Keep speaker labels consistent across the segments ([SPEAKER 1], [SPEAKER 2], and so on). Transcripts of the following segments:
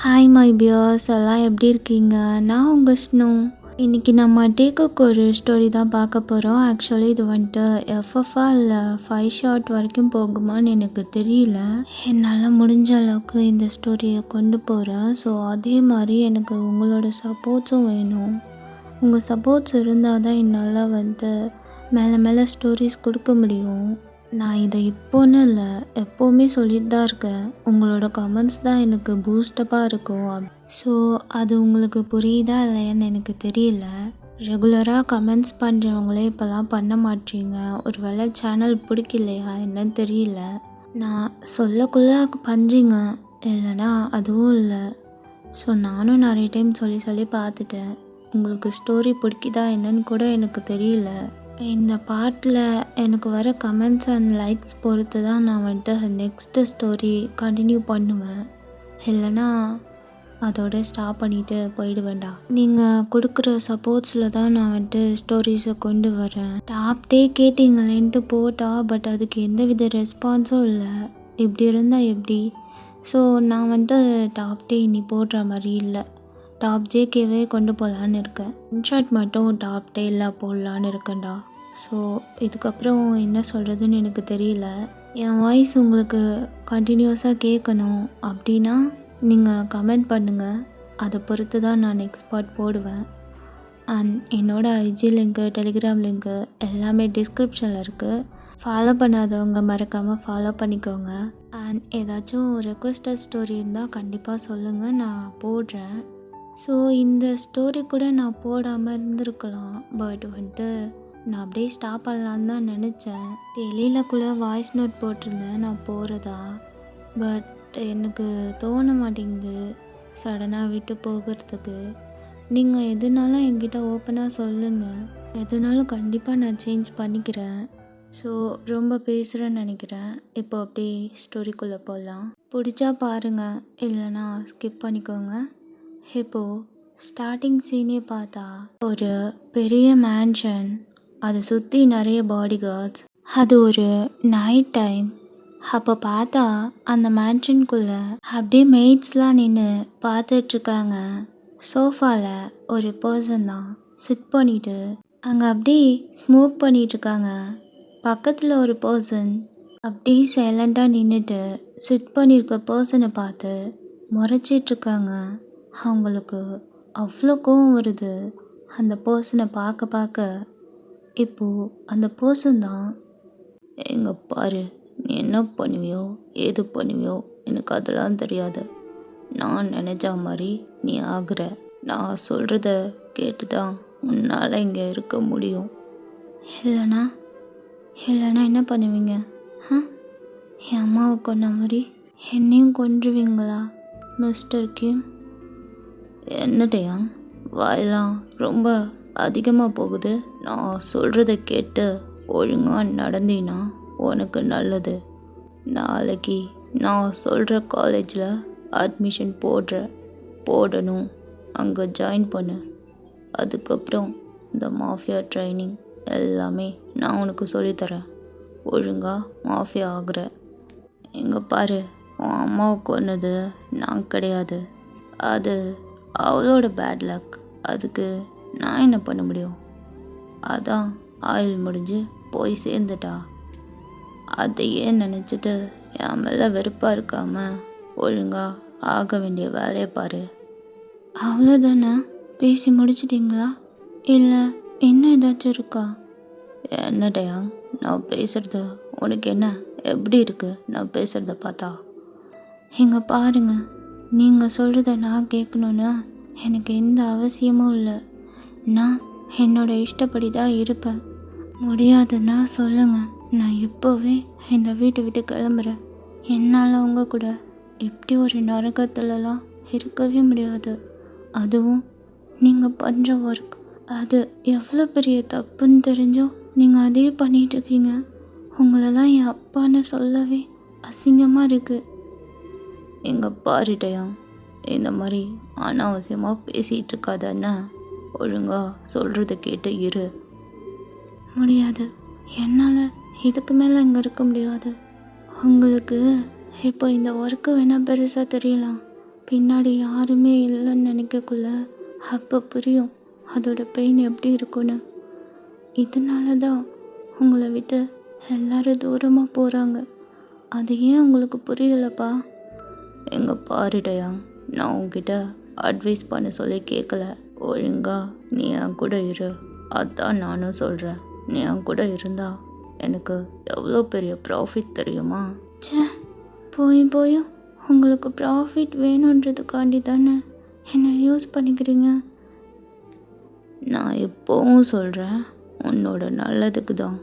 [SPEAKER 1] Hi my peers எல்லாம் எப்படி இருக்கீங்க? நான் உங்கள் ஸ்னோ. இன்றைக்கி நம்ம டேக்குக்கு ஒரு ஸ்டோரி தான் பார்க்க போகிறோம். ஆக்சுவலி இது வந்துட்டு எஃப்எஃப்ஆ இல்லை 5 ஷார்ட் வரைக்கும் போகுமான்னு எனக்கு தெரியல. என்னால் முடிஞ்ச அளவுக்கு இந்த ஸ்டோரியை கொண்டு போகிறேன். ஸோ அதே மாதிரி எனக்கு உங்களோட சப்போர்ட்ஸும் வேணும். உங்கள் சப்போர்ட்ஸ் இருந்தால் தான் என்னால் வந்துட்டு மேலே மேலே ஸ்டோரிஸ் கொடுக்க முடியும். நான் இதை இப்போன்னு இல்லை, எப்போவுமே சொல்லிட்டு தான் இருக்கேன். உங்களோட கமெண்ட்ஸ் தான் எனக்கு பூஸ்டப்பாக இருக்கும். ஸோ அது உங்களுக்கு புரியுதா இல்லையான்னு எனக்கு தெரியல. ரெகுலராக கமெண்ட்ஸ் பண்ணுறவங்களே இப்போலாம் பண்ண மாட்டீங்க. ஒரு வேளை சேனல் பிடிக்கலையா என்னன்னு தெரியல. நான் சொல்லக்குள்ளே பண்ணுறீங்க, இல்லைனா அதுவும் இல்லை. ஸோ நானும் நிறைய டைம் சொல்லி பார்த்துட்டேன். உங்களுக்கு ஸ்டோரி பிடிக்குதா என்னன்னு கூட எனக்கு தெரியல. இந்த பாட்டில் எனக்கு வர கமெண்ட்ஸ் அண்ட் லைக்ஸ் பொறுத்து தான் நான் வந்துட்டு நெக்ஸ்ட்டு ஸ்டோரி கண்டினியூ பண்ணுவேன். இல்லைனா அதோட ஸ்டாப் பண்ணிவிட்டு போயிடுவேண்டா. நீங்கள் கொடுக்குற சப்போர்ட்ஸில் தான் நான் வந்துட்டு ஸ்டோரிஸை கொண்டு வரேன். டாப் டே கேட்டிங்களேன்ட்டு போட்டா, பட் அதுக்கு எந்த வித ரெஸ்பான்ஸும் இல்லை. இப்படி இருந்தால் எப்படி? ஸோ நான் வந்துட்டு டாப் டே இனி போடுற மாதிரி இல்லை. டாப் ஜேகேவே கொண்டு போகலான்னு இருக்கேன். இன்ஷார்ட் மட்டும் டாப் டேயில் போடலான்னு இருக்கேன்டா. ஸோ இதுக்கப்புறம் என்ன சொல்கிறதுன்னு எனக்கு தெரியல. என் வாய்ஸ் உங்களுக்கு கண்டினியூஸாக கேட்கணும் அப்படின்னா நீங்கள் கமெண்ட் பண்ணுங்கள். அதை பொறுத்து தான் நான் நெக்ஸ்ட் பார்ட் போடுவேன். அண்ட் என்னோடய ஐஜி லிங்க்கு, டெலிகிராம் லிங்க்கு எல்லாமே டிஸ்கிரிப்ஷனில் இருக்குது. ஃபாலோ பண்ணாதவங்க மறக்காமல் ஃபாலோ பண்ணிக்கோங்க. அண்ட் ஏதாச்சும் ரெக்வஸ்டட் ஸ்டோரி இருந்தால் கண்டிப்பாக சொல்லுங்கள், நான் போடுறேன். ஸோ இந்த ஸ்டோரி கூட நான் போடாமல் இருந்திருக்கலாம், பட் வந்துட்டு நான் அப்படியே ஸ்டாப் பண்ணலான்னு தான் நினச்சேன். கூட வாய்ஸ் நோட் போட்டிருந்தேன் நான் போகிறதா. பட் எனக்கு தோண மாட்டேங்குது சடனாக விட்டு போகிறதுக்கு. நீங்கள் எதுனாலும் என்கிட்ட ஓப்பனாக சொல்லுங்கள். எதுனாலும் கண்டிப்பாக நான் சேஞ்ச் பண்ணிக்கிறேன். ஸோ ரொம்ப பேசுகிறேன்னு நினைக்கிறேன். இப்போ அப்படியே ஸ்டோரிக்குள்ளே போகலாம். பிடிச்சா பாருங்கள், இல்லைனா ஸ்கிப் பண்ணிக்கோங்க. இப்போது ஸ்டார்டிங் சீனே பார்த்தா ஒரு பெரிய மேன்ஷன், அதை சுற்றி நிறைய பாடிகார்ட்ஸ். அது ஒரு நைட் டைம். அப்போ பார்த்தா அந்த மேன்ஷனுக்குள்ளே அப்படியே மெய்ட்ஸ்லாம் நின்று பார்த்துட்ருக்காங்க. சோஃபாவில் ஒரு பர்சன் தான் சிட் பண்ணிட்டு அங்கே அப்படியே ஸ்மோக் பண்ணிகிட்ருக்காங்க. பக்கத்தில் ஒரு பர்சன் அப்படியே சைலண்ட்டாக நின்றுட்டு சிட் பண்ணியிருக்க பர்சனை பார்த்து முறைச்சிட்ருக்காங்க. அவங்களுக்கு அவ்வளோ கோவம் வருது அந்த பர்சனை பார்க்க. இப்போது அந்த பர்சன் தான், எங்கே பாரு, நீ என்ன பண்ணுவியோ ஏது பண்ணுவியோ எனக்கு அதெல்லாம் தெரியாது. நான் நினச்ச மாதிரி நீ ஆகுற. நான் சொல்கிறத கேட்டு தான் உன்னால் இங்கே இருக்க முடியும். இல்லைனா என்ன பண்ணுவீங்க? என் அம்மாவை கொன்ன மாதிரி என்னையும் கொன்றுவீங்களா மிஸ்டர் கிம்? என்னடையா வாயெல்லாம் ரொம்ப அதிகமாக போகுது. நான் சொல்கிறத கேட்டு ஒழுங்காக நடந்தீன்னா உனக்கு நல்லது. நாளைக்கு நான் சொல்கிற காலேஜில் அட்மிஷன் போடணும். அங்கே ஜாயின் பண்ணு. அதுக்கப்புறம் இந்த மாஃபியா ட்ரைனிங் எல்லாமே நான் உனக்கு சொல்லித்தரேன். ஒழுங்காக மாஃபியா ஆகுற. எங்கே பாரு, உன் அம்மாவை கொன்னது நான் கிடையாது. அது அவளோட பேட் லக். அதுக்கு நான் என்ன பண்ண முடியும்? அதான் ஆயில் முடிஞ்சு போய் சேர்ந்துட்டா. அதையே நினச்சிட்டு என் மேலே வெறுப்பாக இருக்காமல் ஒழுங்காக ஆக வேண்டிய வேலையை பாரு. அவ்வளோதானே? பேசி முடிச்சிட்டிங்களா? இல்லை இன்னும் ஏதாச்சும் இருக்கா? என்னடையா நான் பேசுகிறது உனக்கு என்ன எப்படி இருக்குது? நான் பேசுகிறத பார்த்தா இங்கே பாருங்க, நீங்கள் சொல்கிறத நான் கேட்கணுன்னா எனக்கு எந்த அவசியமும் இல்லை. நான் என்னோடய இஷ்டப்படி தான் இருப்பேன். முடியாதுன்னா சொல்லுங்கள், நான் இப்போவே இந்த வீட்டை விட்டு கிளம்புறேன். என்னால் உங்கள் கூட இப்படி ஒரு நரகத்துலலாம் இருக்கவே முடியாது. அதுவும் நீங்கள் பண்ணுற ஒர்க், அது எவ்வளோ பெரிய தப்புன்னு தெரிஞ்சும் நீங்கள் அதே பண்ணிகிட்ருக்கீங்க. உங்களெல்லாம் என் அப்பான்னு சொல்லவே அசிங்கமாக இருக்குது. எங்கே பாருட்டையா, இந்த மாதிரி அனாவசியமாக பேசிகிட்டு இருக்காதன்னா ஒழுங்காக சொல்கிறத கேட்டு இரு. முடியாது, என்னால் இதுக்கு மேலே இங்கே இருக்க முடியாது. உங்களுக்கு இப்போ இந்த ஒர்க்கு வேணால் பெருசாக தெரியலாம், பின்னாடி யாருமே இல்லைன்னு நினைக்கக்குள்ள அப்போ புரியும் அதோட பெயின் எப்படி இருக்குன்னு. இதனால தான் உங்களை விட்டு எல்லாரும் தூரமாக போகிறாங்க. அது ஏன் உங்களுக்கு புரியலப்பா? எங்க பாருடையா, நான் உன்கிட்ட அட்வைஸ் பண்ண சொல்லி கேட்கல. ஒழுங்கா நீ என் கூட இரு, அதான் நானும் சொல்கிறேன். நீ என் கூட இருந்தா எனக்கு எவ்வளோ பெரிய ப்ராஃபிட் தெரியுமா? ச்சே, போயும் உங்களுக்கு ப்ராஃபிட் வேணுன்றதுக்காண்டி தானே என்னை யூஸ் பண்ணிக்கிறீங்க. நான் எப்போவும் சொல்கிறேன் உன்னோட நல்லதுக்கு தான்.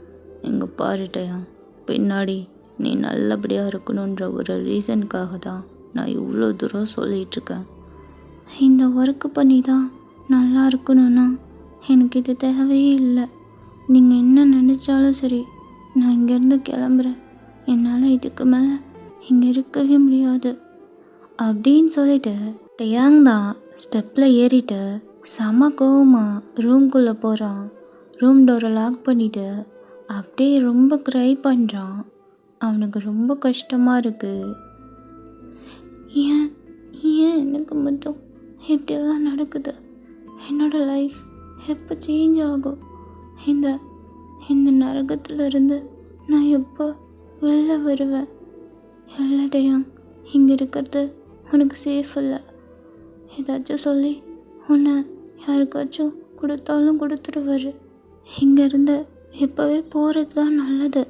[SPEAKER 1] எங்கே பாருட்டையா, பின்னாடி நீ நல்லபடியாக இருக்கணுன்ற ஒரு ரீசனுக்காக தான் நான் இவ்வளோ தூரம் சொல்லிகிட்ருக்கேன். இந்த ஒர்க்கு பண்ணி தான் நல்லா இருக்கணும்னா எனக்கு இது தேவையே இல்லை. நீங்கள் என்ன நினச்சாலும் சரி, நான் இங்கேருந்து கிளம்புறேன். என்னால் இதுக்கு மேலே இங்கே இருக்கவே முடியாது அப்படின்னு சொல்லிட்டு டயாங் தான் ஸ்டெப்பில் ஏறிட்டு செம கோவமாக ரூம்குள்ளே போகிறான். ரூம் டோரை லாக் பண்ணிவிட்டு அப்படியே ரொம்ப க்ரை பண்ணுறான். அவனுக்கு ரொம்ப கஷ்டமாக இருக்குது. ஏன் ஏன் எனக்கு மட்டும் இப்படியெல்லாம் நடக்குது? என்னோடய லைஃப் எப்போ சேஞ்ச் ஆகும்? இந்த இந்த நரகத்திலிருந்து நான் எப்போ வெளில வருவேன்? எல்லாட்டையும் இங்கே இருக்கிறது உனக்கு சேஃப் இல்லை. ஏதாச்சும் சொல்லி உன்னை யாருக்காச்சும் கொடுத்தாலும் கொடுத்துருவாரு. இங்கேருந்து இப்போவே போகிறது தான் நல்லது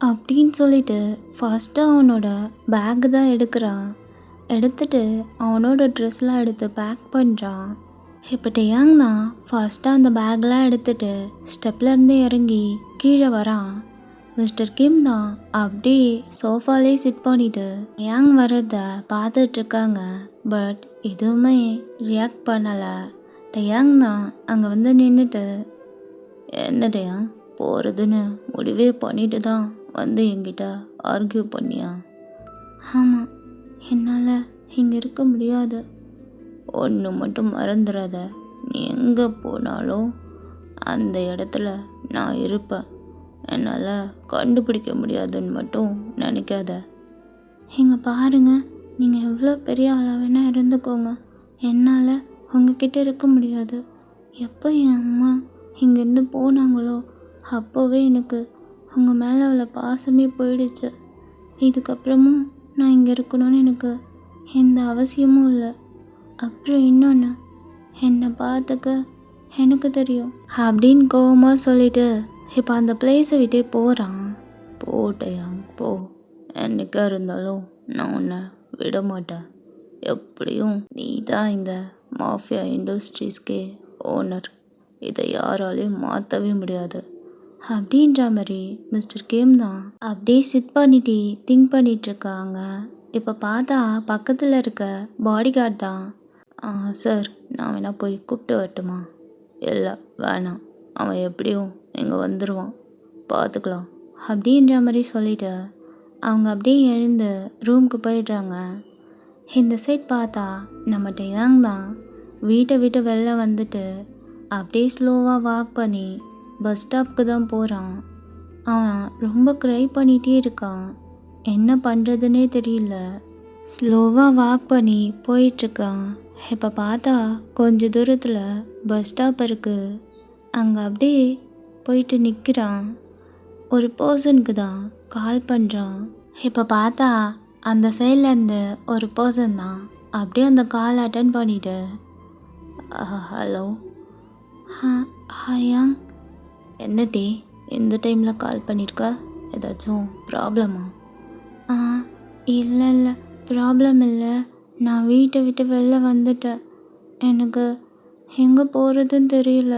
[SPEAKER 1] அப்படின்னு சொல்லிட்டு ஃபஸ்ட்டாக அவனோட பேக்கு தான் எடுக்கிறான். எடுத்துட்டு அவனோட ட்ரெஸ்லாம் எடுத்து பேக் பண்ணுறான். இப்போ டயாங் தான் ஃபஸ்ட்டாக அந்த பேக்லாம் எடுத்துட்டு ஸ்டெப்லேருந்து இறங்கி கீழே வரான். மிஸ்டர் கிம் தான் அப்படியே சோஃபாலே சிட் பண்ணிட்டு டயாங் வர்றத பார்த்துட்ருக்காங்க. பட் எதுவுமே ரியாக்ட் பண்ணலை. டயாங் தான் அங்கே வந்து நின்றுட்டு, என்ன டயாங், போகிறதுன்னு முடிவே பண்ணிட்டு தான் வந்து என்கிட்ட ஆர்கியூ பண்ணியா? ஆமாம், என்னால் இங்கே இருக்க முடியாது. ஒன்று மட்டும் மறந்துடாத, நீ எங்கே போனாலும் அந்த இடத்துல நான் இருப்பேன். என்னால் கண்டுபிடிக்க முடியாதுன்னு மட்டும் நினைக்காத. இங்கே பாருங்க, நீங்கள் எவ்வளோ பெரிய ஆளாக வேணால் இருந்துக்கோங்க, என்னால் உங்ககிட்ட இருக்க முடியாது. எப்போ என் அம்மா இங்கேருந்து போனாங்களோ அப்போவே எனக்கு உங்கள் மேலே உள்ள பாசமே போயிடுச்சு. இதுக்கப்புறமும் நான் இங்கே இருக்கணும்னு எனக்கு எந்த அவசியமும் இல்லை. அப்புறம் இன்னொன்று, என்னை பார்த்துக்க எனக்கு தெரியும் அப்படின்னு கோவமாக சொல்லிட்டு இப்போ அந்த பிளேஸை விட்டே போகிறான். போட்டேன் போ, என்னைக்கா இருந்தாலும் நான் உன்னை விட மாட்டேன். எப்படியும் நீ தான் இந்த மாஃபியா இண்டஸ்ட்ரீஸ்க்கே ஓனர். இதை யாராலையும் மாற்றவே முடியாது அப்படின்ற மாதிரி மிஸ்டர் கேம் தான் அப்படியே சிட் பண்ணிட்டு திங்க் பண்ணிகிட்ருக்காங்க. இப்போ பார்த்தா பக்கத்தில் இருக்க பாடி கார்டு தான், சார் நான் வேணா போய் கூப்பிட்டு வரட்டுமா? இல்லை வேணாம், அவன் எப்படியும் இங்கே வந்துடுவான், பார்த்துக்கலாம் அப்படின்ற மாதிரி சொல்லிவிட்டு அவங்க அப்படியே எழுந்து ரூமுக்கு போயிடுறாங்க. இந்த சைட் பார்த்தா நம்ம டயாங் தான் வீட்டை விட்டு வெளில வந்துட்டு அப்படியே ஸ்லோவாக வாக் பண்ணி பஸ் ஸ்டாப்புக்கு தான் போகிறான். அவன் ரொம்ப க்ரை பண்ணிகிட்டே இருக்கான். என்ன பண்ணுறதுனே தெரியல. ஸ்லோவாக வாக் பண்ணி போயிட்டுருக்கான். இப்போ பார்த்தா கொஞ்ச தூரத்தில் பஸ் ஸ்டாப் இருக்குது. அங்கே அப்படியே போயிட்டு நிற்கிறான். ஒரு பர்சனுக்கு தான் கால் பண்ணுறான். இப்போ பார்த்தா அந்த சைட்லேருந்து ஒரு பர்சன் தான் அப்படியே அந்த கால் அட்டன் பண்ணிவிட்டு, ஹலோ, ஹாயாங், என்ன டே இந்த டைமில் கால் பண்ணியிருக்க? ஏதாச்சும் ப்ராப்ளமா? இல்லை இல்லை, ப்ராப்ளம் இல்லை. நான் வீட்டை விட்டு வெளில வந்துட்டேன். எனக்கு எங்கே போகிறதுன்னு தெரியல.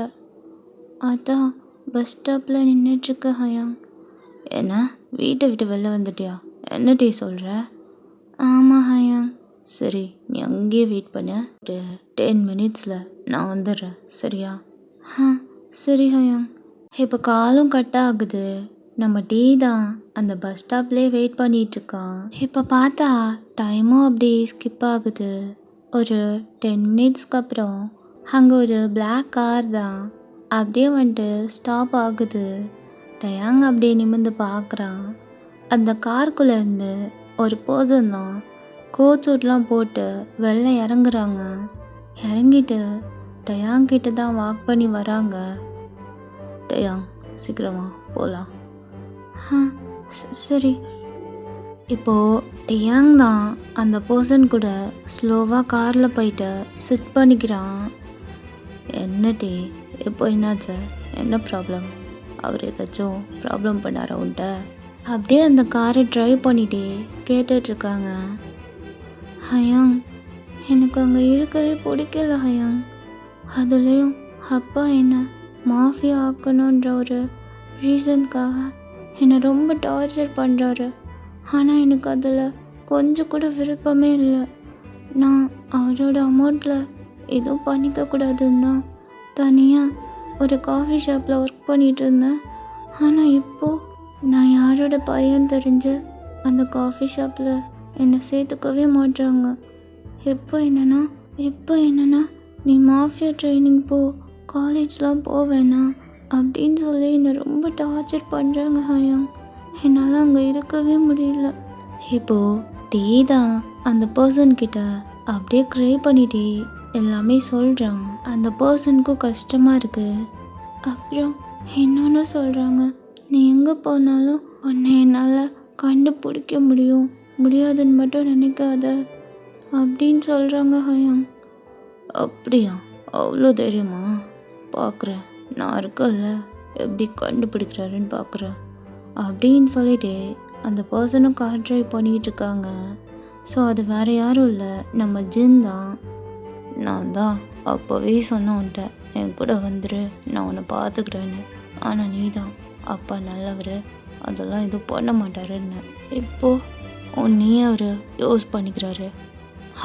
[SPEAKER 1] அதான் பஸ் ஸ்டாப்பில் நின்றுட்டுருக்க ஹயாங். என்ன, வீட்டை விட்டு வெளில வந்துட்டியா? என்ன டே சொல்கிற? ஆமாம் ஹயாங். சரி, நீ அங்கேயே வெயிட் பண்ண. ஒரு 10 மினிட்ஸில் நான் வந்துடுறேன், சரியா? சரி ஹயாங். இப்போ காலும் கட் ஆகுது. நம்ம டீ தான் அந்த பஸ் ஸ்டாப்லேயே வெயிட் பண்ணிகிட்ருக்கான். இப்போ பார்த்தா டைமும் அப்படியே ஸ்கிப் ஆகுது. ஒரு 10 மினிட்ஸ்க்கு அப்புறம் அங்கே ஒரு பிளாக் கார் தான் அப்படியே வந்துட்டு ஸ்டாப் ஆகுது. டயாங் அப்படியே நிமிர்ந்து பார்க்குறான். அந்த காருக்குள்ளேருந்து ஒரு பர்சன் தான் கோட் சூட்லாம் போட்டு வெளில இறங்குறாங்க. இறங்கிட்டு டயாங் கிட்ட தான் வாக் பண்ணி வராங்க. டயாங், சீக்கிரமா போகலாம். ஆ சரி. இப்போது டயாங் தான் அந்த பர்சன் கூட ஸ்லோவாக காரில் போயிட்டு சிட் பண்ணிக்கிறான். என்ன டே, இப்போ என்னாச்சு? என்ன ப்ராப்ளம்? அவர் ஏதாச்சும் ப்ராப்ளம் பண்ணாரா உன்ட்ட? அப்படியே அந்த காரை ட்ரைவ் பண்ணிகிட்டே கேட்டுட்ருக்காங்க. ஹயாங், எனக்கு அங்கே இருக்கவே பிடிக்கல ஹயாங். அதுலேயும் அப்பா என்ன மாஃபியா ஆக்கணுன்ற ஒரு ரீசனுக்காக என்னை ரொம்ப டார்ச்சர் பண்ணுறாரு. ஆனால் எனக்கு அதில் கொஞ்சம் கூட விருப்பமே இல்லை. நான் அவரோட அமௌண்ட்டில் எதுவும் பண்ணிக்கக்கூடாதுன்னு தான் தனியாக ஒரு காஃபி ஷாப்பில் ஒர்க் பண்ணிகிட்டு இருந்தேன். ஆனால் இப்போது நான் யாரோட பையன் தெரிஞ்சு அந்த காஃபி ஷாப்பில் என்னை சேர்த்துக்கவே மாட்டாங்க. இப்போ என்னன்னா நீ மாஃபியா ட்ரைனிங் போ, காலேஜ்லாம் போவேண்ணா அப்படின்னு சொல்லி என்னை ரொம்ப டார்ச்சர் பண்ணுறாங்க ஹயாங். என்னால் அங்கே இருக்கவே முடியல. இப்போது டே தான் அந்த பர்சன்கிட்ட அப்படியே க்ரை பண்ணிட்டே எல்லாமே சொல்கிறான். அந்த பர்சனுக்கும் கஷ்டமாக இருக்குது. அப்புறம் இன்னொன்று சொல்கிறாங்க, நீ எங்கே போனாலும் உன்னை என்னால் கண்டுபிடிக்க முடியாதுன்னு மட்டும் நினைக்காத அப்படின்னு சொல்கிறாங்க ஹயாங். அப்படியா? அவ்வளோ தைரியமா? பார்க்குறேன், நான் இருக்கல எப்படி கண்டுபிடிக்கிறாருன்னு பார்க்குறேன் அப்படின்னு சொல்லிட்டு அந்த பர்சனும் கார் ட்ரைவ் பண்ணிகிட்டு இருக்காங்க. ஸோ அது வேறு யாரும் இல்லை, நம்ம ஜின் தான். நான் தான் அப்போவே சொன்னேன்ட்ட, என் கூட வந்துரு, நான் உன்னை பார்த்துக்கிறேன்னு. ஆனால் நீ தான் அப்பா நல்லவர், அதெல்லாம் எதுவும் பண்ண மாட்டாருன்னு. இப்போது உன்னையே அவர் யூஸ் பண்ணிக்கிறாரு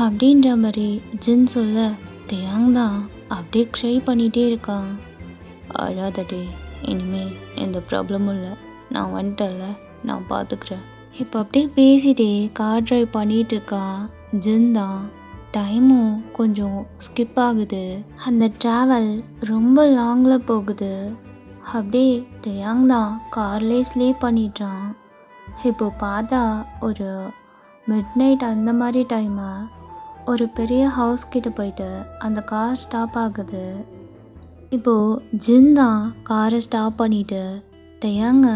[SPEAKER 1] அப்படின்ற மாதிரி ஜின் சொல்ல டயாங் தான் அப்படியே ட்ரை பண்ணிகிட்டே இருக்கான். அழாதடே, இனிமே எந்த ப்ராப்ளமும் இல்லை, நான் வந்துட்டல, நான் பார்த்துக்கிறேன். இப்போ அப்படியே பேசிகிட்டே கார் ட்ரைவ் பண்ணிகிட்டு இருக்கான் ஜின் தான். டைமும் கொஞ்சம் ஸ்கிப் ஆகுது. அந்த ட்ராவல் ரொம்ப லாங்கில் போகுது. அப்படியே டயாங் தான் கார்லேயே ஸ்லீப் பண்ணிட்டான். இப்போ பார்த்தா ஒரு மிட் நைட் அந்த மாதிரி டைமு. ஒரு பெரிய ஹவுஸ் கிட்ட போயிட்டு அந்த கார் ஸ்டாப் ஆகுது. இப்போது ஜின் தான் காரை ஸ்டாப் பண்ணிவிட்டு டயாங்க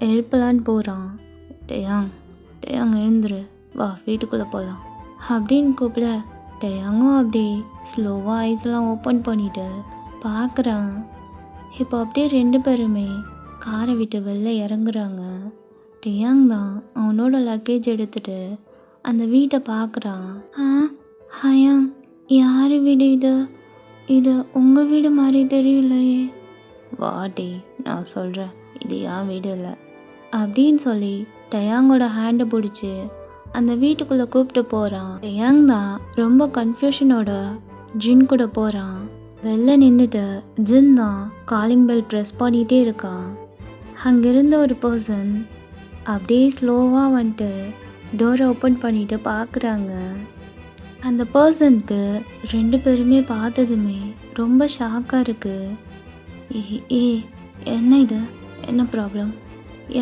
[SPEAKER 1] எழுப்பலான்னு போகிறான். டயாங் எழுந்துரு, வா வீட்டுக்குள்ளே போகலாம் அப்படின்னு கூப்பிட டயாங்கும் அப்படியே ஸ்லோவாக ஐஸ்லாம் ஓப்பன் பண்ணிவிட்டு பார்க்குறான். இப்போ அப்படியே ரெண்டு பேருமே காரை விட்டு வெளில இறங்குறாங்க. டயாங் தான் அவனோட லக்கேஜ் எடுத்துகிட்டு அந்த வீட்டை பார்க்குறான். ஹயாங், யார் வீடு இது உங்கள் வீடு மாதிரி தெரியலையே. வாடி, நான் சொல்கிறேன், இது என் வீடு இல்லை அப்படின்னு சொல்லி டயாங்கோட ஹேண்டை பிடிச்சி அந்த வீட்டுக்குள்ளே கூப்பிட்டு போகிறான். டயாங் தான் ரொம்ப கன்ஃபியூஷனோட ஜின் கூட போகிறான். வெளில நின்றுட்டு ஜின் தான் காலிங் பெல் ப்ரெஸ் பண்ணிகிட்டே இருக்கான். அங்கேருந்த ஒரு பர்சன் அப்படியே ஸ்லோவாக வந்துட்டு டோரை ஓப்பன் பண்ணிவிட்டு பார்க்குறாங்க. அந்த பர்சனுக்கு ரெண்டு பேருமே பார்த்ததுமே ரொம்ப ஷாக்காக இருக்குது. என்ன இது, என்ன ப்ராப்ளம்?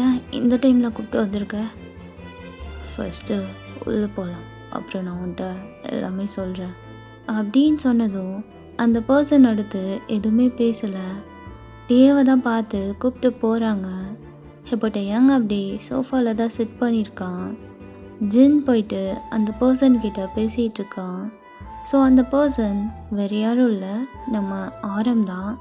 [SPEAKER 1] ஏன் இந்த டைமில் கூப்பிட்டு வந்திருக்க? ஃபஸ்ட்டு உள்ளே போகலாம், அப்புறம் நான் உன்ட்ட எல்லாமே சொல்கிறேன் அப்படின்னு சொன்னதும் அந்த பர்சன் அடுத்து எதுவுமே பேசலை. டேவை தான் பார்த்து கூப்பிட்டு போகிறாங்க. இப்போ டயாங் அப்படியே சோஃபாவில் தான் சிட் பண்ணியிருக்கான். ஜின் போயிட்டு அந்த பர்சன்கிட்ட பேசிகிட்டு இருக்கான். ஸோ அந்த பர்சன் வேறு யாரும் இல்லை, நம்ம ஆரம் தான்.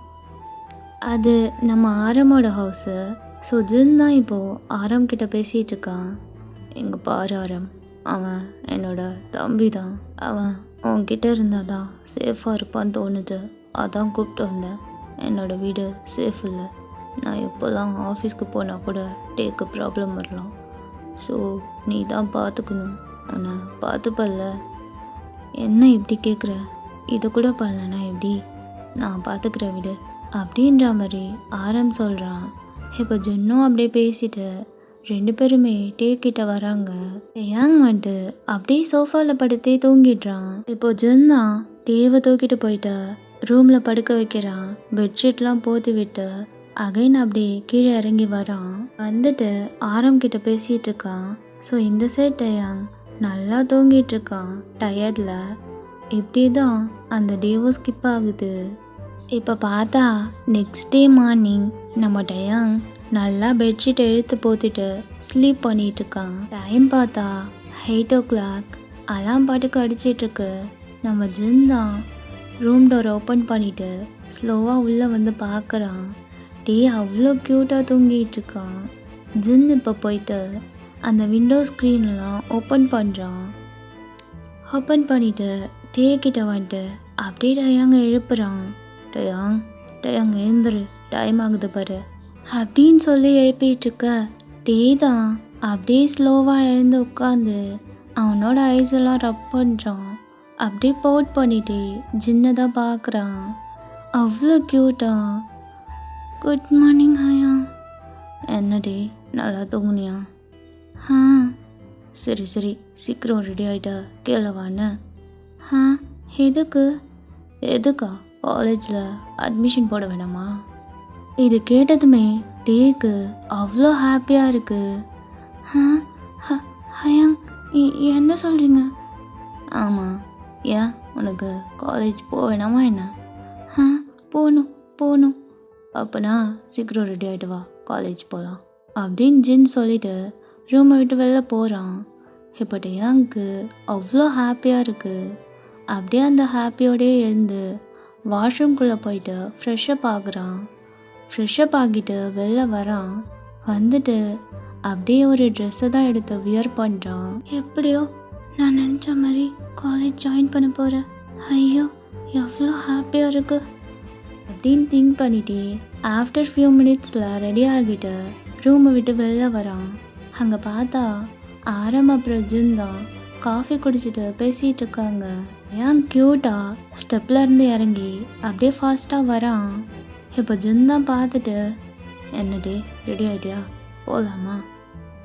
[SPEAKER 1] அது நம்ம ஆரமோட ஹவுஸு. ஸோ ஜின் தான் இப்போது ஆரம் கிட்ட பேசிகிட்டு இருக்கான். எங்கே பாரு ஆரம், அவன் என்னோட தம்பி தான். அவன் உன்கிட்ட இருந்தால் தான் சேஃபாக இருப்பான்னு தோணுது, அதான் கூப்பிட்டு வந்தேன். என்னோடய வீடு சேஃப் இல்லை, நான் எப்போல்லாம் ஆஃபீஸ்க்கு போனால் கூட டேக்கு ப்ராப்ளம் வரலாம். ஸோ நீ தான் பார்த்துக்கணும், உன்னை பார்த்துப்பல்ல. என்ன இப்படி கேட்குற? இதை கூட பண்ணலன்னா எப்படி? நான் பார்த்துக்கிற விடு அப்படின்ற மாதிரி ஆரம் சொல்கிறான். இப்போ ஜின்னும் அப்படியே பேசிட்டு ரெண்டு பேருமே டேக்கிட்ட வராங்க. டயாங் வந்துட்டு அப்படியே சோஃபாவில் படுத்தே தூங்கிடுறான். இப்போ ஜின் தான் டேவை தூக்கிட்டு போயிட்டு ரூமில் படுக்க வைக்கிறான். பெட்ஷீட்லாம் போத்தி விட்டு அகைன் அப்படியே கீழே இறங்கி வரான். வந்துட்டு ஆரம் கிட்ட பேசிகிட்டு இருக்கான். ஸோ இந்த சைட் டயாங் நல்லா தூங்கிட்டு இருக்கான் டயர்டில். இப்படி தான் அந்த டேவும் ஸ்கிப் ஆகுது. இப்போ பார்த்தா நெக்ஸ்ட் டே மார்னிங் நம்ம டயாங் நல்லா பெட்ஷீட் இழுத்து போத்திட்டு ஸ்லீப் பண்ணிட்டு இருக்கான். டைம் பார்த்தா 8 o'clock. அலாம் பாட்டுக்கு அடிச்சிட்ருக்கு. நம்ம ஜின் தான் ரூம் டோர் ஓப்பன் பண்ணிவிட்டு ஸ்லோவாக உள்ளே வந்து பார்க்குறான். டே அவ்வளோ க்யூட்டாக தூங்கிட்டு இருக்கான். ஜின் இப்போ போயிட்டு அந்த விண்டோ ஸ்க்ரீன்லாம் ஓப்பன் பண்ணுறான். ஓப்பன் பண்ணிவிட்டு டே கிட்ட வந்துட்டு அப்படியே டயாங்க எழுப்புறான். டயாங் டயாங் எழுந்துரு, டைம் ஆகுது பாரு அப்படின்னு சொல்லி எழுப்பிட்டுருக்க. டே தான் அப்படியே ஸ்லோவாக எழுந்து உட்காந்து அவனோட ஐஸ் எல்லாம் ரப் பண்ணுறான். அப்படியே பவுட் பண்ணிட்டு ஜின்னை தான் பார்க்குறான். அவ்வளோ க்யூட்டா. Good morning ஹயா. என்னடி நல்லா தூங்குனியா? ஆ சரி சரி, சீக்கிரம் ரெடி ஆகிட்டா கீழே வான்னு. ஆ எதுக்கு? எதுக்கா? காலேஜில் அட்மிஷன் போட வேணாமா? இது கேட்டதுமே டேக்கு அவ்வளோ ஹாப்பியாக இருக்குது. ஹயாங் என்ன சொல்கிறீங்க? ஆமாம், ஏன் உனக்கு காலேஜ் போக வேணாமா என்ன? போகணும் போகணும். அப்போனா சீக்கிரம் ரெடி ஆகிட்டு வா, காலேஜ் போகலாம் அப்படின்னு ஜின் சொல்லிட்டு ரூமை விட்டு வெளில போகிறான். இப்போ டயாங்க்கு அவ்வளோ ஹாப்பியாக இருக்குது. அப்படியே அந்த ஹாப்பியோடயே இருந்து வாஷ்ரூம்குள்ளே போயிட்டு ஃப்ரெஷ்ஷப் ஆகுறான். ஃப்ரெஷ்ஷப் ஆகிட்டு வெளில வரான். வந்துட்டு அப்படியே ஒரு ட்ரெஸ்ஸை தான் எடுத்து வியர் பண்ணுறான். எப்படியோ நான் நினச்ச மாதிரி காலேஜ் ஜாயின் பண்ண போகிறேன். ஐயோ எவ்வளோ ஹாப்பியாக இருக்கு அப்படின்னு திங்க் பண்ணிட்டு ஆஃப்டர் ஃபியூ மினிட்ஸில் ரெடி ஆகிட்டு ரூமை விட்டு வெளில வரான். அங்கே பார்த்தா ஆரம் அப்புறம் ஜின் தான் காஃபி குடிச்சிட்டு பேசிகிட்டு இருக்காங்க. ஏன் க்யூட்டாக ஸ்டெப்லேருந்து இறங்கி அப்படியே ஃபாஸ்ட்டாக வரான். இப்போ ஜின் தான் பார்த்துட்டு என்னடே ரெடி ஆகிட்டியா போகலாமா?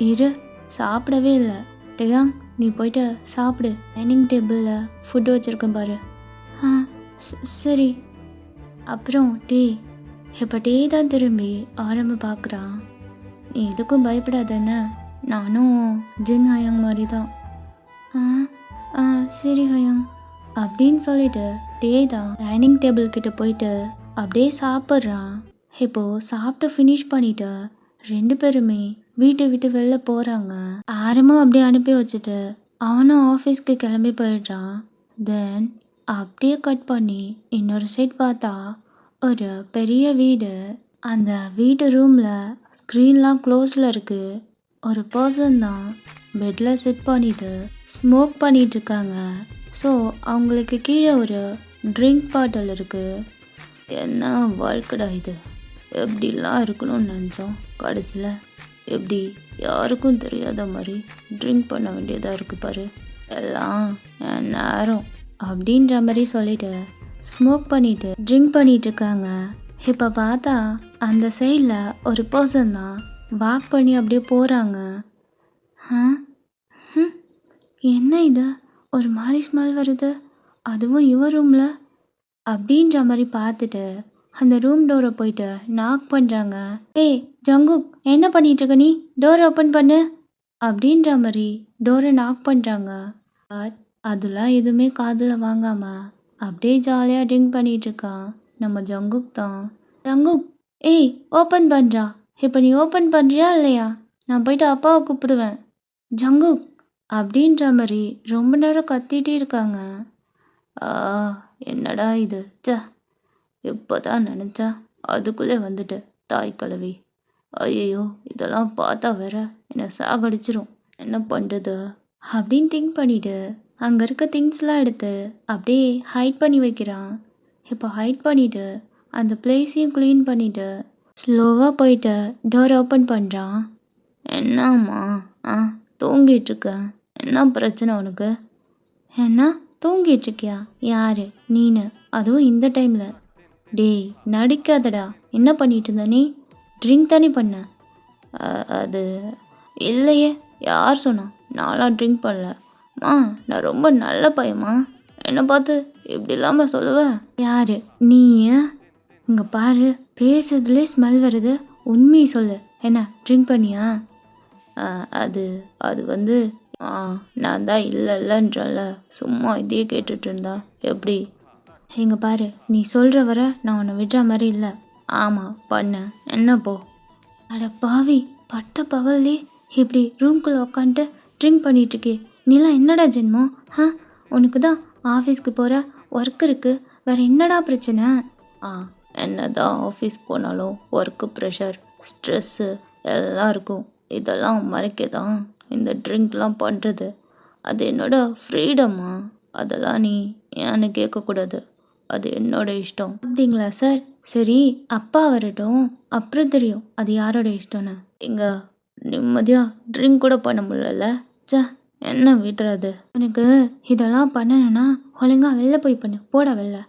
[SPEAKER 1] இரு, சாப்பிடவே இல்லை. டயாங் நீ போயிட்டு சாப்பிடு, டைனிங் டேபிளில் ஃபுட்டு வச்சுருக்கேன் பாரு. ஆ சரி. அப்புறம் டே இப்போ டே தான் திரும்பி ஆரம்ப பார்க்குறான். நீ எதுக்கும் பயப்படாதேன்னு, நானும் ஜின் ஹயாங் மாதிரி தான். ஆ ஆ சரி ஹயாங் அப்படின்னு சொல்லிட்டு டே தான் டைனிங் டேபிள் கிட்ட போயிட்டு அப்படியே சாப்பிட்றான். இப்போது சாப்பிட்டு ஃபினிஷ் பண்ணிவிட்டு 2 பேருமே வீட்டை விட்டு வெளில போகிறாங்க. ஆரமும் அப்படியே அனுப்பி வச்சுட்டு அவனும் ஆஃபீஸ்க்கு கிளம்பி போயிடுறான். தென் அப்படியே கட் பண்ணி இன்னொரு சைட் பார்த்தா ஒரு பெரிய வீடு. அந்த வீட்டு ரூமில் ஸ்க்ரீன்லாம் க்ளோஸில் இருக்குது. ஒரு பர்சன் தான் பெட்டில் செட் பண்ணிவிட்டு ஸ்மோக் பண்ணிகிட்ருக்காங்க. ஸோ அவங்களுக்கு கீழே ஒரு ட்ரிங்க் பாட்டில் இருக்குது. என்ன வாழ்க்கடா இது, எப்படிலாம் இருக்கணும்னு நினச்சோம், கடைசியில் எப்படி யாருக்கும் தெரியாத மாதிரி ட்ரிங்க் பண்ண வேண்டியதாக இருக்குது பாரு, எல்லாம் என் நேரம் அப்படின்ற மாதிரி சொல்லிட்டு ஸ்மோக் பண்ணிட்டு ட்ரிங்க் பண்ணிட்டு இருக்காங்க. இப்போ பார்த்தா அந்த சைடில் ஒரு பர்சன் தான் வாக் பண்ணி அப்படியே போகிறாங்க. என்ன இது, ஒரு மாதிரி ஸ்மெல் வருது, அதுவும் இவ ரூமில் அப்படின்ற மாதிரி பார்த்துட்டு அந்த ரூம் டோரை போயிட்டு நாக் பண்ணுறாங்க. ஏய் ஜங்குக் என்ன பண்ணிட்டு இருக்க நீ, டோர் ஓப்பன் பண்ணு அப்படின்ற மாதிரி டோரை நாக் பண்ணுறாங்க. பட் அதெல்லாம் எதுவுமே காதில் வாங்காமல் அப்படியே ஜாலியாக ட்ரிங்க் பண்ணிகிட்டு இருக்கான் நம்ம ஜங்குக் தான். ஜங்குக் ஏய் ஓப்பன் பண்ணுறா, இப்போ நீ ஓப்பன் பண்ணுறியா இல்லையா, நான் போயிட்டு அப்பாவை கூப்பிடுவேன். ஜங்குக் அப்படின்ற மாதிரி ரொம்ப நேரம் கத்திகிட்டே இருக்காங்க. என்னடா இது, இப்போ தான் நினச்சா அதுக்குள்ளே வந்துட்டு தாய் கலவி. ஐயோ இதெல்லாம் பார்த்தா வேற என்னை சாகடிச்சிரும், என்ன பண்ணுறது அப்படின்னு திங்க் பண்ணிவிட்டு அங்கே இருக்க திங்ஸ்லாம் எடுத்து அப்படியே ஹைட் பண்ணி வைக்கிறான். இப்போ ஹைட் பண்ணிவிட்டு அந்த பிளேஸையும் க்ளீன் பண்ணிவிட்டு ஸ்லோவாக போயிட்டு டோர் ஓப்பன் பண்ணுறான். என்னம்மா தூங்கிட்டுருக்க, என்ன பிரச்சனை உனக்கு? என்ன தூங்கிட்டுருக்கியா? யார் நீனு, அதுவும் இந்த டைமில்? டேய் நடிக்காதடா, என்ன பண்ணிட்டு இருந்த நீ? ட்ரிங்க் தானே பண்ண? அது இல்லையே, யார் சொன்னா? நான்லாம் ட்ரிங்க் பண்ணல. நான் ரொம்ப நல்ல பையம்மா, என்னை பார்த்து இப்படி இல்லாமல் சொல்லுவேன். யார் நீ? இங்கே பாரு, பேசுறதுலேயே ஸ்மெல் வருது, உண்மையை சொல்லு, என்ன ட்ரிங்க் பண்ணியா? அது அது வந்து ஆ நான் தான் இல்லைன்றல, சும்மா இதையே கேட்டுட்டு இருந்தா எப்படி? இங்க பாரு, நீ சொல்கிற வர நான் உன்னை விடுற மாதிரி இல்லை. ஆமாம் பண்ண என்ன போ. அட பாவி, பட்ட பகல்லே இப்படி ரூம்குள்ளே உக்காந்துட்டு ட்ரிங்க் பண்ணிகிட்ருக்கே, நீலாம் என்னடா ஜென்மம்? உனக்கு தான் ஆஃபீஸ்க்கு போகிற, ஒர்க் இருக்குது, வேறு என்னடா பிரச்சனை? ஆ என்ன தான் ஆஃபீஸ் போனாலும் ஒர்க்கு ப்ரெஷர், ஸ்ட்ரெஸ்ஸு எல்லாம் இருக்கும். இதெல்லாம் மறைக்க தான் இந்த ட்ரிங்க்லாம் பண்ணுறது. அது என்னோட ஃப்ரீடம்மா. அதெல்லாம் நீ ஏன்னு கேட்கக்கூடாது. அது என்னோட இஷ்டம். அப்படிங்களா சார்? சரி, அப்பா வரட்டும், அப்புறம் தெரியும் அது யாரோட இஷ்டம்னு. இங்கே நிம்மதியாக ட்ரிங்க் கூட பண்ண முடியல. ச்சே, என்ன விடுறது? உனக்கு இதெல்லாம் பண்ணணும்னா ஒழுங்கா வெளில போய் பண்ணு, போட வெளில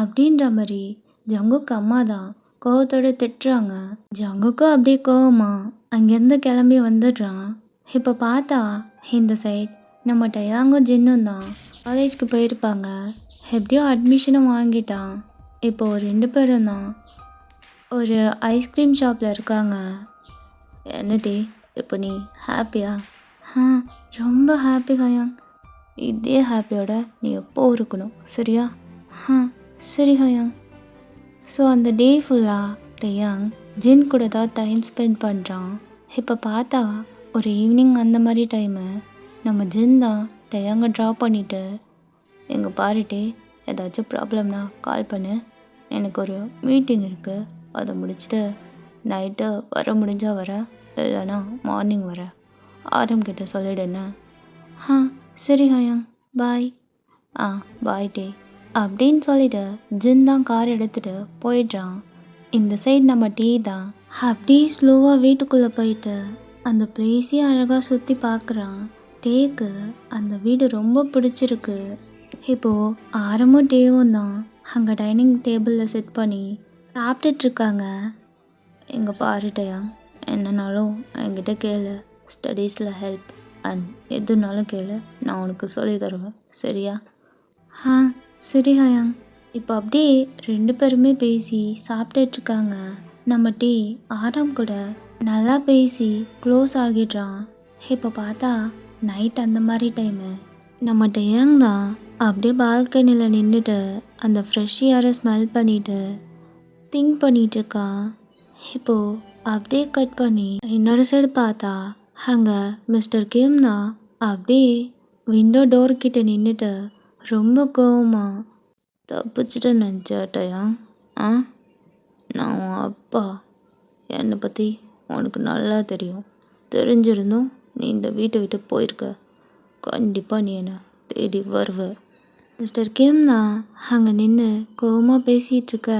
[SPEAKER 1] அப்படின்ற மாதிரி ஜங்குக்கு அம்மா தான் கோவத்தோட திட்டுறாங்க. ஜங்குக்கும் அப்படியே கோவமா அங்கேருந்து கிளம்பி வந்துடுறான். இப்போ பார்த்தா இந்த சைட் நம்ம டயாங்கும் ஜின்னும் தான் காலேஜ்க்கு போயிருப்பாங்க. எப்படியோ அட்மிஷனும் வாங்கிட்டான். இப்போது 2 பேரும் தான் ஒரு ஐஸ்கிரீம் ஷாப்பில் இருக்காங்க. என்னடி இப்போ நீ ஹாப்பியா? ரொம்ப ஹாப்பி ஹயாங். இதே ஹாப்பியோட நீ எப்போ இருக்கணும், சரியா? சரி ஹயாங். ஸோ அந்த டே ஃபுல்லாக டயாங் ஜின் கூட தான் டைம் ஸ்பெண்ட் பண்ணுறான். இப்போ பார்த்தா ஒரு ஈவினிங் அந்த மாதிரி டைமு நம்ம ஜின் தான் டயாங்கை ட்ராப் பண்ணிவிட்டு, எங்கே பாருட்டே ஏதாச்சும் ப்ராப்ளம்னா கால் பண்ணு, எனக்கு ஒரு மீட்டிங் இருக்குது, அதை முடிச்சுட்டு நைட்டு வர முடிஞ்சால் வர, இல்லைனா மார்னிங் வர ஆரம்பிக்கிட்ட சொல்லிடுன்னு. சரி ஹயாங், பாய். பாய் டே அப்படின்னு சொல்லிட்டு ஜின் தான் கார் எடுத்துகிட்டு போயிடுறான். இந்த சைடு நம்ம டீ தான் அப்படியே ஸ்லோவாக வீட்டுக்குள்ளே போயிட்டு அந்த பிளேஸையே அழகாக சுற்றி பார்க்குறான். டேக்கு அந்த வீடு ரொம்ப பிடிச்சிருக்கு. இப்போது ஆரமும் டேவும் தான் அங்கே டைனிங் டேபிளில் செட் பண்ணி சாப்பிட்டுட்ருக்காங்க. எங்கே பாருட்டையா, என்னன்னாலும் என்கிட்ட கேளு, ஸ்டடீஸில் ஹெல்ப் அண்ட் எதுனாலும் கேளு, நான் உனக்கு சொல்லி தருவேன், சரியா? சரி ஹயாங். இப்போ அப்படியே 2 பேருமே பேசி சாப்பிட்டுட்ருக்காங்க. நம்ம டீ ஆராம் கூட நல்லா பேசி க்ளோஸ் ஆகிடுறான். இப்போ பார்த்தா நைட் அந்த மாதிரி டைமு நம்ம டேயாங் தான் அப்படியே பால்கனியில் நின்றுட்டு அந்த ஃப்ரெஷ் ஏரை ஸ்மெல் பண்ணிட்டு திங்க் பண்ணிகிட்ருக்கான். இப்போது அப்படியே கட் பண்ணி இன்னொரு சைடு பார்த்தா அங்கே மிஸ்டர் கிம் தான் அப்படியே விண்டோ டோர்கிட்ட நின்றுட்டு ரொம்ப கோவமா, தப்பிச்சிட்டு நினச்சாட்டையா? நான் உன் அப்பா, என்னை பற்றி உனக்கு நல்லா தெரியும். தெரிஞ்சிருந்தும் நீ இந்த வீட்டை விட்டு போயிருக்க. கண்டிப்பாக நீ என்னை தேடி வருவ. மிஸ்டர் கிம் தான் அங்கே நின்று கோவமாக பேசிகிட்ருக்க.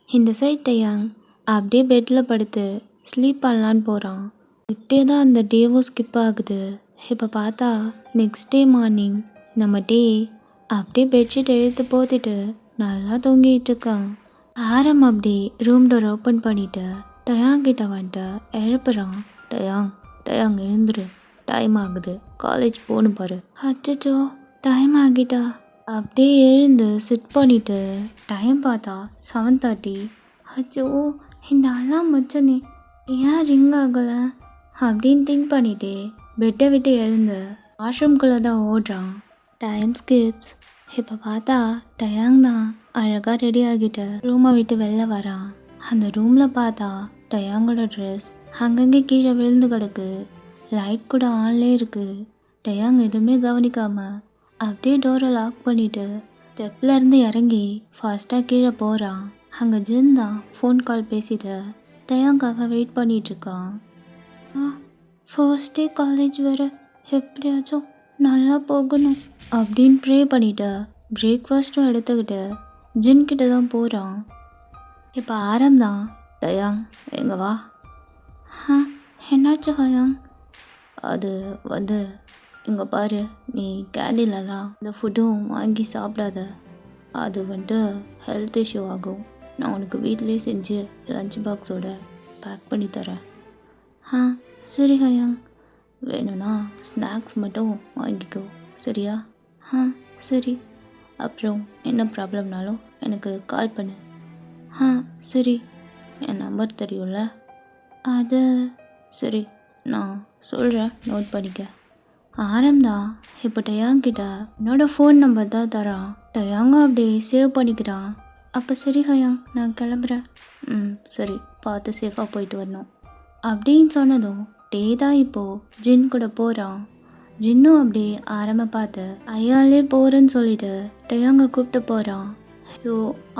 [SPEAKER 1] இந்த சைட் டயாங் அப்படியே பெட்டில் படுத்து ஸ்லீப் பண்ணலான்னு போகிறான். இப்படியே தான் அந்த டேவும் ஸ்கிப் ஆகுது. இப்போ பார்த்தா நெக்ஸ்ட் டே மார்னிங் நம்ம டே அப்படியே பெட்ஷீட் எடுத்து போத்திட்டு நல்லா தூங்கிட்டு இருக்கான். ஆரம் அப்படி ரூம் டோர் ஓப்பன் பண்ணிட்டு டயாங் கிட்ட வந்துட்டு எழுப்புறான். டயாங் எழுந்துரு, டைம் ஆகுது, காலேஜ் போகணும் பாரு. அச்சோ, டைம் ஆகிட்டா? அப்படியே எழுந்து சிட் பண்ணிட்டு டைம் பார்த்தா 7:30. அச்சோ, இந்த அலாம் வச்சனே ஏன் ரிங் ஆகலை அப்படின்னு திங்க் பண்ணிட்டே பெட்டை விட்டு எழுந்து வாஷ்ரூம்குள்ளே தான் ஓடுறான். Time Schiff's. இப்போ பார்த்தா டயாங் தான் அழகாக ரெடி ஆகிட்டு ரூமை விட்டு வெளில வரான். அந்த ரூமில் பார்த்தா டயாங்கோட ட்ரெஸ் அங்கங்கே கீழே விழுந்து கிடக்கு. லைட் கூட ஆன்லே இருக்குது. டயாங் எதுவுமே கவனிக்காமல் அப்படியே டோரை லாக் பண்ணிவிட்டு ஸ்டெப்லேருந்து இறங்கி ஃபாஸ்ட்டாக கீழே போகிறான். அங்கே ஜின் தான் ஃபோன் கால் பேசிட்டு டயாங்காக வெயிட் பண்ணிகிட்ருக்கான். ஃபர்ஸ்ட் டே காலேஜ் வேறு, எப்படியாச்சும் நல்லா போகணும் அப்படின்னு ப்ரே பண்ணிவிட்டு பிரேக்ஃபாஸ்ட்டும் எடுத்துக்கிட்டு ஜின்கிட்ட தான் போகிறான். இப்போ ஆரம் தான், டயாங் எங்கே வா. என்னாச்சு ஹயாங்? அது வந்து இங்கே பாரு, நீ கேண்டீன்லலாம் இந்த ஃபுட்டும் வாங்கி சாப்பிடாத. அது வந்துட்டு ஹெல்த் இஷ்யூ ஆகும். நான் உனக்கு வீட்டிலே செஞ்சு லஞ்ச் பாக்ஸோட பேக் பண்ணி தரேன். சரி ஹயாங். வேணும்னா ஸ்நாக்ஸ் மட்டும் வாங்கிக்கோ, சரியா? சரி. அப்புறம் என்ன ப்ராப்ளம்னாலும் எனக்கு கால் பண்ணு. சரி. என் நம்பர் தெரியும்ல? அது சரி, நான் சொல்கிறேன், நோட் பண்ணிக்க. ஆரம்தான் இப்போ டயாங்கிட்ட என்னோட ஃபோன் நம்பர் தான் தரான். டயாங்க அப்படியே சேவ் பண்ணிக்கிறான். அப்போ சரி ஹயாங், நான் கிளம்புறேன். சரி, பார்த்து சேஃபாக போயிட்டு வரணும் அப்படின்னு சொன்னதும் டே தான் இப்போது ஜின் கூட போகிறான். ஜின்னும் அப்படியே ஆரம்ப பார்த்து ஐயாலே போகிறேன்னு சொல்லிட்டு டயாங்க கூப்பிட்டு போகிறான். ஸோ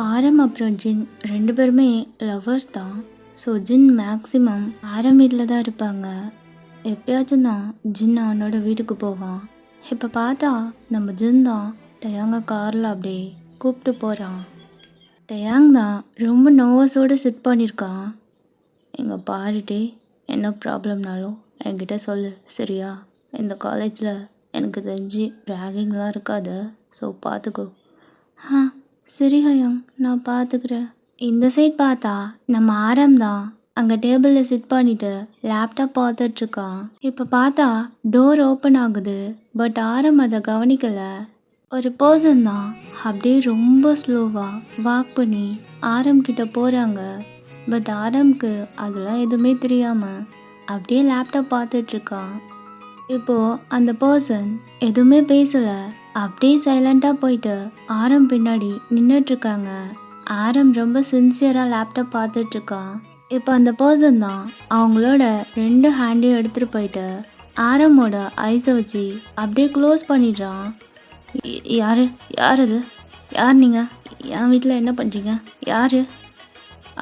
[SPEAKER 1] ஆரம் அப்புறம் ஜின் 2 பேருமே லவ்வர்ஸ் தான். ஸோ ஜின் மேக்ஸிமம் ஆரம் வீட்டில் தான் இருப்பாங்க. எப்பயாச்சும் தான் ஜின் அவனோட வீட்டுக்கு போவான். இப்போ பார்த்தா நம்ம ஜின் தான் டயாங்க காரில் அப்படியே கூப்பிட்டு போகிறான். டயாங் தான் ரொம்ப நர்வஸோடு சிட் பண்ணியிருக்கான். இங்கே பாருட்டே, என்ன ப்ராப்ளம்னாலும் என்கிட்ட சொல்லு சரியா? இந்த காலேஜில் எனக்கு தெரிஞ்சு ரேகிங்லாம் இருக்காது, ஸோ பார்த்துக்கோ. சரி ஹயாங், நான் பார்த்துக்கிறேன். இந்த சைட் பார்த்தா நம்ம ஆரம் தான் அங்கே டேபிளில் சிட் பண்ணிட்டு லேப்டாப் பார்த்துட்ருக்கான். இப்போ பார்த்தா டோர் ஓப்பன் ஆகுது. பட் ஆரம் அதை கவனிக்கலை. ஒரு பர்சன் தான் அப்படியே ரொம்ப ஸ்லோவாக வாக் பண்ணி ஆரம் கிட்ட போகிறாங்க. பட் ஆரம்க்கு அதெல்லாம் எதுவுமே தெரியாமல் அப்படியே லேப்டாப் பார்த்துட்ருக்கான். இப்போது அந்த பர்சன் எதுவுமே பேசலை, அப்படியே சைலண்ட்டாக போயிட்டு ஆரம் பின்னாடி நின்றுட்டுருக்காங்க. ஆரம் ரொம்ப சின்சியராக லேப்டாப் பார்த்துட்ருக்கான். இப்போ அந்த பர்சன் தான் அவங்களோட 2 ஹேண்டையும் எடுத்துகிட்டு போயிட்டு ஆரமோட ஐஸை வச்சு அப்படியே க்ளோஸ் பண்ணிடுறான். யார் அது? யார் நீங்கள்? என் வீட்டில் என்ன பண்ணுறீங்க? யார்?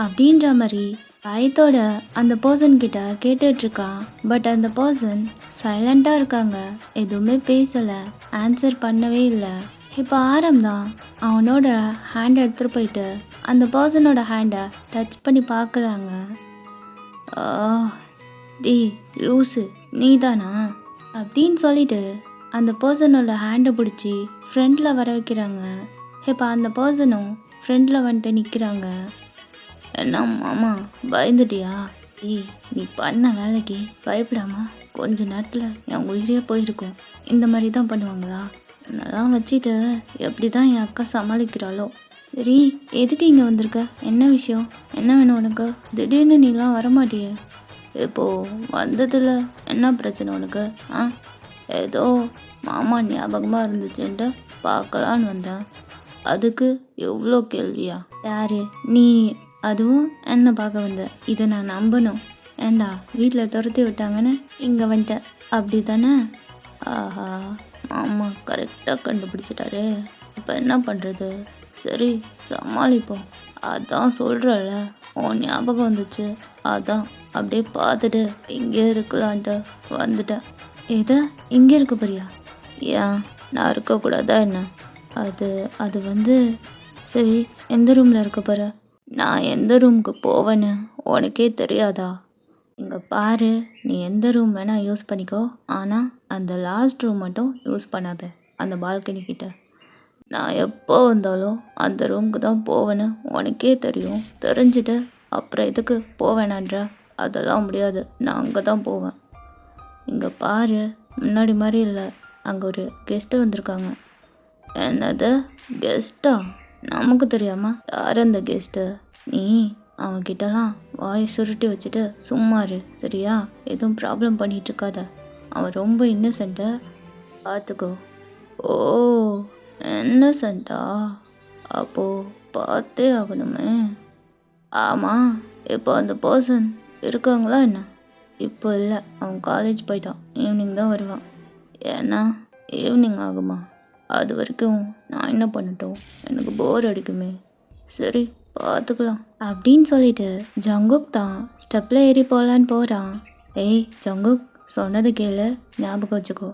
[SPEAKER 1] அப்படின்ற மாதிரி பயத்தோட அந்த பர்சன்கிட்ட கேட்டுட்ருக்கான். பட் அந்த பர்சன் சைலண்ட்டாக இருக்காங்க, எதுவுமே பேசலை, ஆன்சர் பண்ணவே இல்லை. இப்போ ஆரம் தான் அவனோட ஹேண்டை எடுத்துகிட்டு போயிட்டு அந்த பர்சனோட ஹேண்டை டச் பண்ணி பார்க்குறாங்க. டி லூஸு, நீ தானா அப்படின்னு சொல்லிட்டு அந்த பர்சனோட ஹேண்டை பிடிச்சி ஃப்ரெண்டில் வர வைக்கிறாங்க. இப்போ அந்த பர்சனும் ஃப்ரெண்டில் வந்துட்டு நிற்கிறாங்க. என்ன மாமா, பயந்துட்டியா? நீ பண்ண வேலைக்கு பயப்படாமா கொஞ்ச நேரத்தில் என் உயிரே போயிருக்கும். இந்த மாதிரி தான் பண்ணுவாங்களா? என்னதான் வச்சுட்டு எப்படி தான் என் அக்கா சமாளிக்கிறாளோ. சரி, எதுக்கு இங்கே வந்திருக்க? என்ன விஷயம்? என்ன வேணும் உனக்கு? திடீர்னு நீலாம் வரமாட்டியே. இப்போது வந்ததில் என்ன பிரச்சனை உனக்கு? ஏதோ மாமா ஞாபகமாக இருந்துச்சுன்ட்டு பார்க்கலான்னு வந்தேன். அதுக்கு எவ்வளோ கேள்வியா? யாரு நீ? அதுவும் என்ன பார்க்க வந்த? இதை நான் நம்பணும். ஏண்டா வீட்டில் துரத்தி விட்டாங்கன்னு இங்கே வந்துட்டேன் அப்படி தானே? ஆஹா, மாமா கரெக்டாக கண்டுபிடிச்சிட்டாரு. இப்போ என்ன பண்ணுறது? சரி, சமாளிப்போம். அதான் சொல்கிறல்ல, உன் ஞாபகம் வந்துச்சு, அதான் அப்படியே பார்த்துட்டு இங்கே இருக்கலான்ட்டு வந்துட்டேன். எதை இங்கே இருக்க போறியா? ஏன் நான் இருக்கக்கூடாதா என்ன? அது வந்து சரி, எந்த ரூமில் இருக்க போகிற? நான் எந்த ரூமுக்கு போவேன்னு உனக்கே தெரியாதா? இங்கே பாரு, நீ எந்த ரூம் வேணால் யூஸ் பண்ணிக்கோ, ஆனால் அந்த லாஸ்ட் ரூம் மட்டும் யூஸ் பண்ணாத, அந்த பால்கனி கிட்ட. நான் எப்போ வந்தாலும் அந்த ரூமுக்கு தான் போவேன்னு உனக்கே தெரியும். தெரிஞ்சுட்டு அப்புறம் எதுக்கு போவேனான்ற? அதெல்லாம் முடியாது, நான் அங்கே தான் போவேன். இங்கே பாரு, முன்னாடி மாதிரி இல்லை, அங்கே ஒரு கெஸ்ட்டு வந்திருக்காங்க. என்னது கெஸ்ட்டா? நமக்கு தெரியாமல் யார் அந்த கெஸ்ட்டு? நீ அவன்கிட்டலாம் வாய் சுருட்டி வச்சுட்டு சும்மா இரு சரியா? எதுவும் ப்ராப்ளம் பண்ணிகிட்டு இருக்காத. அவன் ரொம்ப இன்னசென்ட்டை, பார்த்துக்கோ. ஓ, இன்னசென்ட்டா? அப்போது பார்த்தே ஆகணுமே. ஆமாம், இப்போ அந்த பர்சன் இருக்காங்களா என்ன? இப்போ இல்லை, அவன் காலேஜ் போயிட்டான், ஈவினிங் தான் வருவான். ஏன்னா ஈவினிங் ஆகுமா? அது வரைக்கும் நான் என்ன பண்ணட்டும்? எனக்கு போர் அடிக்குமே. சரி, பார்த்துக்கலாம் அப்படின்னு சொல்லிட்டு ஜங்குக் தான் ஸ்டெப்பில் ஏறி போகலான்னு போகிறான். ஏய் ஜங்குக், சொன்னது கேளு, ஞாபகம் வச்சுக்கோ.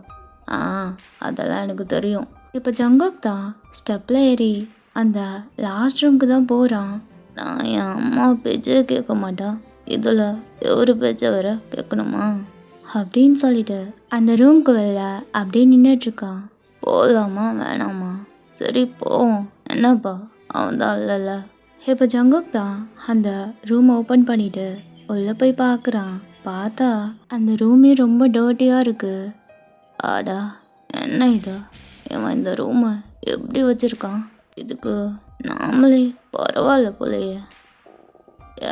[SPEAKER 1] அதெல்லாம் எனக்கு தெரியும். இப்போ ஜங்குக் தான் ஸ்டெப்பில் ஏறி அந்த லாஸ்ட் ரூமுக்கு தான் போகிறான். நான் என் அம்மா பேச்சே கேட்க மாட்டேன், இதில் ஒரு பேச்சை வேற கேட்கணுமா அப்படின்னு சொல்லிட்டு அந்த ரூமுக்கு வெளில அப்படியே நின்றுட்டுருக்கான். போகலாமா வேணாமா? சரி போவோம், என்னப்பா, அவன் தான் இல்லைல்ல. இப்போ ஜங்குக் தான் அந்த ரூம் ஓப்பன் பண்ணிவிட்டு உள்ளே போய் பார்க்குறான். பார்த்தா அந்த ரூமே ரொம்ப டர்ட்டியாக இருக்குது. ஆடா, என்ன இது? இவன் இந்த ரூமை எப்படி வச்சுருக்கான்? இதுக்கு நாமளே பரவாயில்ல போலையே.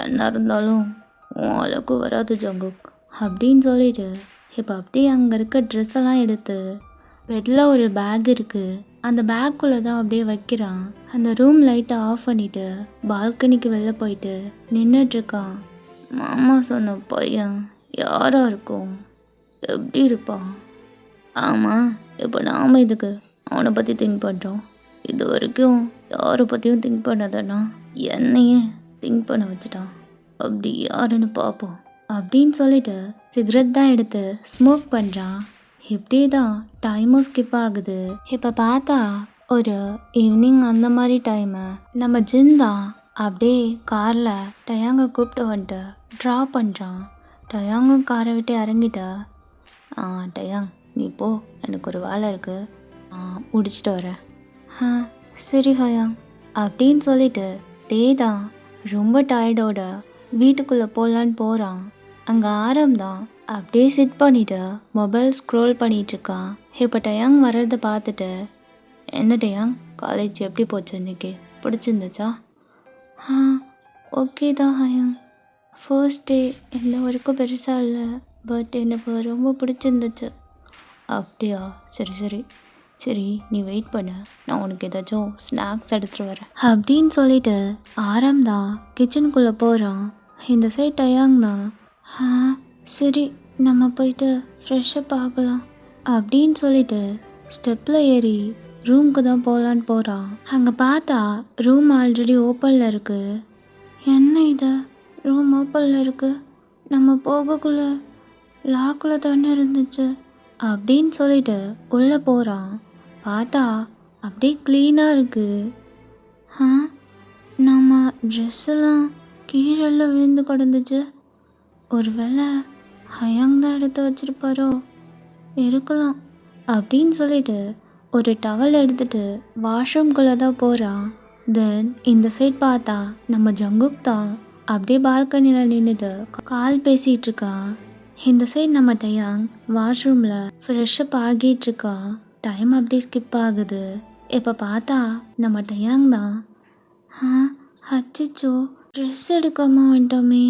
[SPEAKER 1] என்ன இருந்தாலும் உன் அளவுக்கு வராது ஜங்குக். அப்படின்னு சொல்லிட்டு இப்போ அப்படியே அங்கே இருக்க ட்ரெஸ் எல்லாம் எடுத்து பெட்டில் ஒரு பேக் இருக்குது, அந்த பேக்குள்ளே தான் அப்படியே வைக்கிறான். அந்த ரூம் லைட்டை ஆஃப் பண்ணிவிட்டு பால்கனிக்கு வெளில போயிட்டு நின்றுட்டுருக்கான். மாமா சொன்ன பையன் யாரா இருக்கும், எப்படி இருப்பான்? ஆமாம், இப்போ நாம் இதுக்கு அவனை பற்றி திங்க் பண்ணுறோம். இது வரைக்கும் யாரை பற்றியும் திங்க் பண்ணாதனா என்னையே திங்க் பண்ண வச்சுட்டான். அப்படி யாருன்னு பார்ப்போம் அப்படின்னு சொல்லிட்டு சிகரெட் தான் எடுத்து ஸ்மோக் பண்ணுறான். இப்படி தான் டைமும் ஸ்கிப் ஆகுது. இப்போ பார்த்தா ஒரு ஈவினிங் அந்த மாதிரி டைமு நம்ம ஜின் தான் அப்படியே காரில் டயாங்க கூப்பிட்டு வந்துட்டு ட்ராப் பண்ணுறான். டயாங்கும் காரை விட்டு இறங்கிட்ட. டயாங் நீ போ, எனக்கு ஒரு வேலை இருக்குது, முடிச்சுட்டு வரேன். சரி ஹயாங் அப்படின்னு சொல்லிட்டு டே தான் ரொம்ப டயர்டோட வீட்டுக்குள்ளே போகலான்னு போகிறான். அங்கே ஆரம்பம் அப்படியே சிட் பண்ணிவிட்டு மொபைல் ஸ்க்ரோல் பண்ணிகிட்ருக்கான். இப்போ டயாங் வர்றதை பார்த்துட்டு, என்ன டயாங் காலேஜ் எப்படி போச்சு இன்னைக்கு, பிடிச்சிருந்துச்சா? ஓகே தான் ஹயாங், ஃபர்ஸ்ட் டே எந்த வரைக்கும் பெருசாக இல்லை, பட் எனக்கு ரொம்ப பிடிச்சிருந்துச்சு. அப்படியா, சரி சரி சரி நீ வெயிட் பண்ண, நான் உனக்கு ஏதாச்சும் ஸ்நாக்ஸ் எடுத்துகிட்டு வரேன் அப்படின்னு சொல்லிட்டு ஆரம்பம் கிச்சனுக்குள்ளே போகிறான். இந்த சைட் டயாங் தான், சரி நம்ம போயிட்டு ஃப்ரெஷ்ஷப் ஆகலாம் அப்படின்னு சொல்லிட்டு ஸ்டெப்பில் ஏறி ரூமுக்கு தான் போகலான்னு போகிறான். அங்கே பார்த்தா ரூம் ஆல்ரெடி ஓப்பனில் இருக்குது. என்ன இது, ரூம் ஓப்பனில் இருக்குது, நம்ம போகக்குள்ளே லாக்கில் தானே இருந்துச்சு அப்படின்னு சொல்லிட்டு உள்ளே போகிறான். பார்த்தா அப்படியே க்ளீனாக இருக்குது. நம்ம ட்ரெஸ்ஸெல்லாம் கீழெல்லாம் விழுந்து கிடந்துச்சு. ஒரு வேளை ஹயாங் தான் எடுத்து வச்சிருப்பாரோ, இருக்கலாம் அப்படின்னு சொல்லிட்டு ஒரு டவல் எடுத்துட்டு வாஷ்ரூம்குள்ளே தான் போகிறான். தென் இந்த சைட் பார்த்தா நம்ம ஜங்குக் தான் அப்படியே பால்கனியில் நின்றுட்டு கால் பேசிகிட்டு இருக்கான். இந்த சைட் நம்ம டயாங் வாஷ்ரூமில் ஃப்ரெஷ்ஷப் ஆகிட்டுருக்கான். டைம் அப்படியே ஸ்கிப் ஆகுது. இப்போ பார்த்தா நம்ம டயாங் தான், அச்சிச்சோ ட்ரெஸ் எடுக்காம வந்துட்டோமே,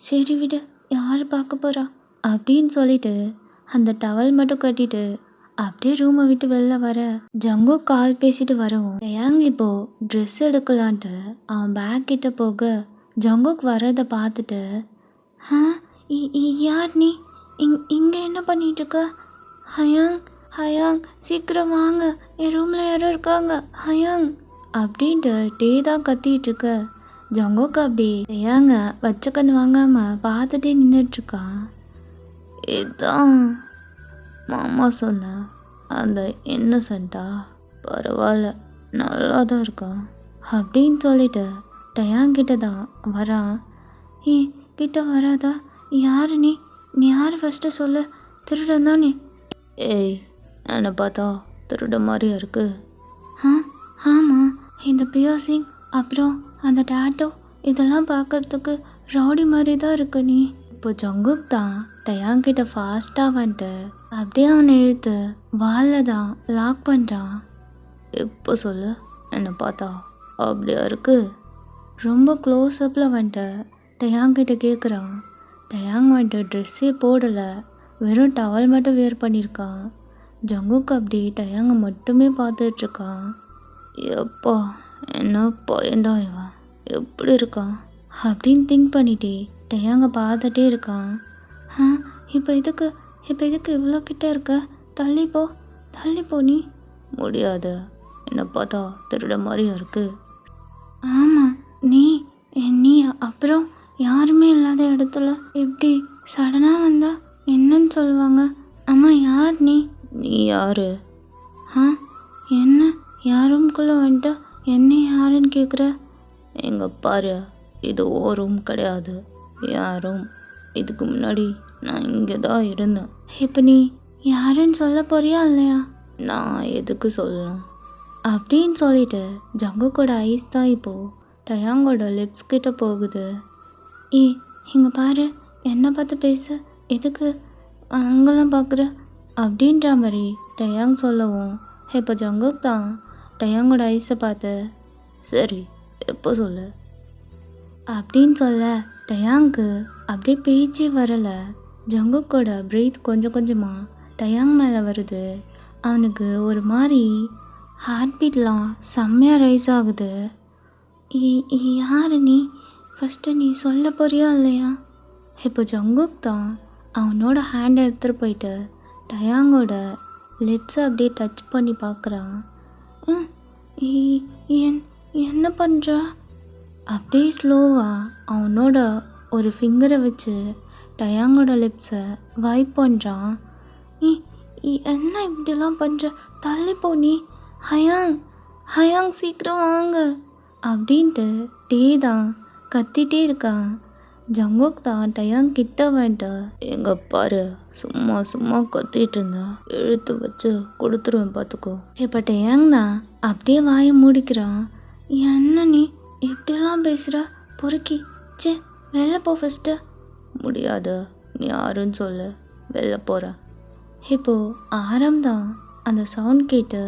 [SPEAKER 1] சரி விடு யார் பார்க்க போகிறா அப்படின்னு சொல்லிட்டு அந்த டவல் மட்டும் கட்டிட்டு அப்படியே ரூமை விட்டு வெளில வர ஜங்குக் கால் பேசிட்டு வரவும் டயாங் இப்போது ட்ரெஸ் எடுக்கலான்ட்டு அவன் பேக் கிட்ட போக ஜங்குக் வர்றதை பார்த்துட்டு, யார் நீ, இங்கே என்ன பண்ணிட்டு இருக்க? ஹயாங் ஹயாங் சீக்கிரம் வாங்க, என் ரூமில் யாரும் இருக்காங்க ஹயாங் அப்படின்ட்டு டே தான் கத்திட்டு இருக்க. ஜங்குக் அப்படி டயாங்க வச்ச கண் வாங்காமல் பார்த்துட்டே நின்றுட்டுருக்கான். இதுதான் மாமா சொன்ன அந்த இன்னசென்ட்டா, பரவாயில்ல நல்லா தான் இருக்கான் அப்படின்னு சொல்லிட்டு டயாங்கிட்ட தான் வரான். கிட்ட வராதா, யார் நீ, நீ யார் ஃபஸ்ட்டு சொல்லு, திருடன் தானே? ஏய், என்னை பார்த்தா திருட மாதிரியா இருக்கு? ஆமாம், இந்த பியர்சிங் அப்புறம் அந்த டேட்டோ இதெல்லாம் பார்க்கறதுக்கு ரவுடி மாதிரி தான் இருக்கு நீ. இப்போ ஜங்குக் தான் டயாங்கிட்ட ஃபாஸ்ட்டாக வந்துட்டு அப்படியே அவனை இழுத்து வாலில் தான் லாக் பண்ணுறான். எப்போ சொல்லு, என்னை பார்த்தா அப்படியா இருக்கு? ரொம்ப க்ளோஸ்அப்பில் வந்துட்டு டயாங்கிட்ட கேட்குறான். டயாங் வந்துட்டு ட்ரெஸ்ஸே போடலை, வெறும் டவல் மட்டும் வேர் பண்ணியிருக்கான். ஜங்குக் அப்படி டயாங்க மட்டுமே பார்த்துட்ருக்கான். எப்பா என்ன பையன்டா இவன், எப்படி இருக்கான் அப்படின்னு திங்க் பண்ணிட்டே டயாங்க பார்த்துட்டே இருக்கான். இப்போ இதுக்கு இவ்வளோ கிட்ட இருக்க, தள்ளி போ நீ. முடியாது, என்னை பார்த்தா திருட மாதிரியா இருக்கு. ஆமாம், நீ அப்புறம் யாருமே இல்லாத இடத்துல எப்படி சடனாக வந்தா என்னன்னு சொல்லுவாங்க. அம்மா யார் நீ யாரு? என்ன யார் ரூம்குள்ளே வந்துட்டா என்ன யாருன்னு கேட்குற? எங்க பாரு, இது ஓ ரூம் கிடையாது, என் ரூம். இதுக்கு முன்னாடி நான் இங்கே தான் இருந்தேன். இப்போ நீ யாருன்னு சொல்ல போறியா இல்லையா? நான் எதுக்கு சொல்லணும் அப்படின்னு சொல்லிட்டு ஜங்குக்கோட ஐஸ் தான் இப்போது டயாங்கோட லிப்ஸ் கிட்ட போகுது. இங்கே பாரு, என்னை பார்த்து பேசு, எதுக்கு அங்கெல்லாம் பார்க்குற அப்படின்ற மாதிரி டயாங் சொல்லவும் இப்போ ஜங்குக் தான் டயாங்கோட ஐஸை பார்த்து, சரி எப்போ சொல்லு அப்படின்னு சொல்ல டயாங்க்கு அப்படியே பேச்சே வரலை. ஜங்குக்கோட பிரீத் கொஞ்சம் கொஞ்சமாக டயாங் மேலே வருது. அவனுக்கு ஒரு மாதிரி ஹார்ட் பீட்லாம் செம்மையாக ரைஸ் ஆகுது. யாரு நீ? ஃபஸ்ட்டு நீ சொல்ல போறியா இல்லையா? இப்போ ஜங்குக் தான் அவனோட ஹேண்டை எடுத்துகிட்டு போயிட்டு டயாங்கோட லிப்ஸை அப்படியே டச் பண்ணி பார்க்குறான். என்ன பண்ணுற? அப்படியே ஸ்லோவாக அவனோட ஒரு ஃபிங்கரை வச்சு டயாங்கோட லிப்ஸை வைப் பண்ணுறான். என்ன இப்படிலாம் பண்ணுற? தள்ளி போ நீ. ஹயாங் சீக்கிரம் வாங்க அப்படின்ட்டு டே தான் கத்திட்டே இருக்கான். ஜங்குக் தான் டயாங் கிட்ட வந்துட்டு, எங்க பாரு, சும்மா சும்மா கத்திட்டு இருந்தா இழுத்து வச்சு கொடுத்துருவேன் பார்த்துக்கோ. இப்போ டயாங் தான் அப்படியே வாயை மூடிக்கிறான். என்ன நீ இப்படிலாம் பேசுகிற? பொறுக்கி சே, வெளில போ ஃபஸ்ட்டு. முடியாது, நீ யாருன்னு சொல்லு, வெளில போகிறேன். இப்போது ஆரம் தான் அந்த சவுண்ட் கேட்டு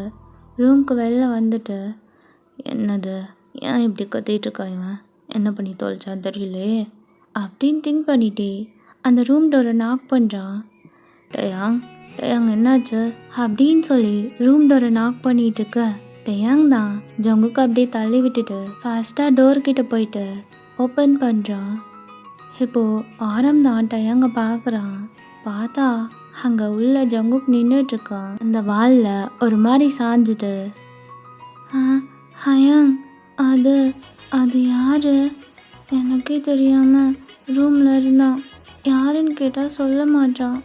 [SPEAKER 1] ரூம்க்கு வெளில வந்துட்டு, என்னது, ஏன் இப்படி கத்திட்டு இருக்கா இவன், என்ன பண்ணி தொலைச்சான்னு தெரியலையே அப்படின்னு திங்க் பண்ணிட்டே அந்த ரூம் டோரை நாக் பண்ணுறான். டயாங் என்னாச்சு அப்படின்னு சொல்லி ரூம் டோரை நாக் பண்ணிட்டு இருக்க டயாங் தான் ஜங்குக்கு அப்படியே தள்ளி விட்டுட்டு ஃபாஸ்ட்டாக டோர்கிட்ட போயிட்டு ஓப்பன் பண்ணுறான். இப்போது ஆரம் தான் டயாங்க பார்க்குறான். பார்த்தா அங்கே உள்ள ஜங்குக் நின்றுட்டுருக்கான். அந்த வாலில் ஒரு மாதிரி சாஞ்சிட்டு, ஹயாங், அது யாரு? எனக்கே தெரியாமல் ரூமில் இருந்தான். யாருன்னு கேட்டால் சொல்ல மாட்டான்.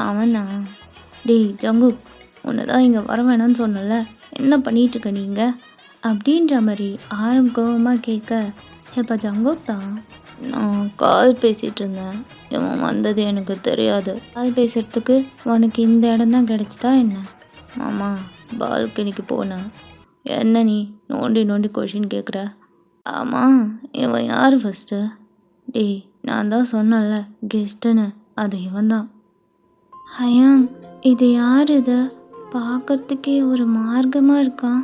[SPEAKER 1] அவனா? டேய் ஜங்குக், உன்னை தான் இங்கே வர வேணான்னு சொன்னல, என்ன பண்ணிகிட்ருக்க நீங்கள் அப்படின்ற மாதிரி ஆரம் கோவமாக கேட்க, இப்போ ஜங்குக் தான், நான் கால் பேசிகிட்டு இருந்தேன், இவன் வந்தது எனக்கு தெரியாது. கால் பேசுகிறதுக்கு உனக்கு இந்த இடம் தான் கிடச்சிதா என்ன? மாமா, பால்கனிக்கு போனேன். என்ன நீ நோண்டி நோண்டி கொஷின் கேட்குற? ஆமாம், இவன் யார் ஃபஸ்ட்டு? டேய், நான் தான் சொன்னல கெஸ்ட்டுன்னு, அது இவன் தான். ஹயாங், இது யார்? இது பார்க்கறதுக்கே ஒரு மார்க்கமாக இருக்கான்.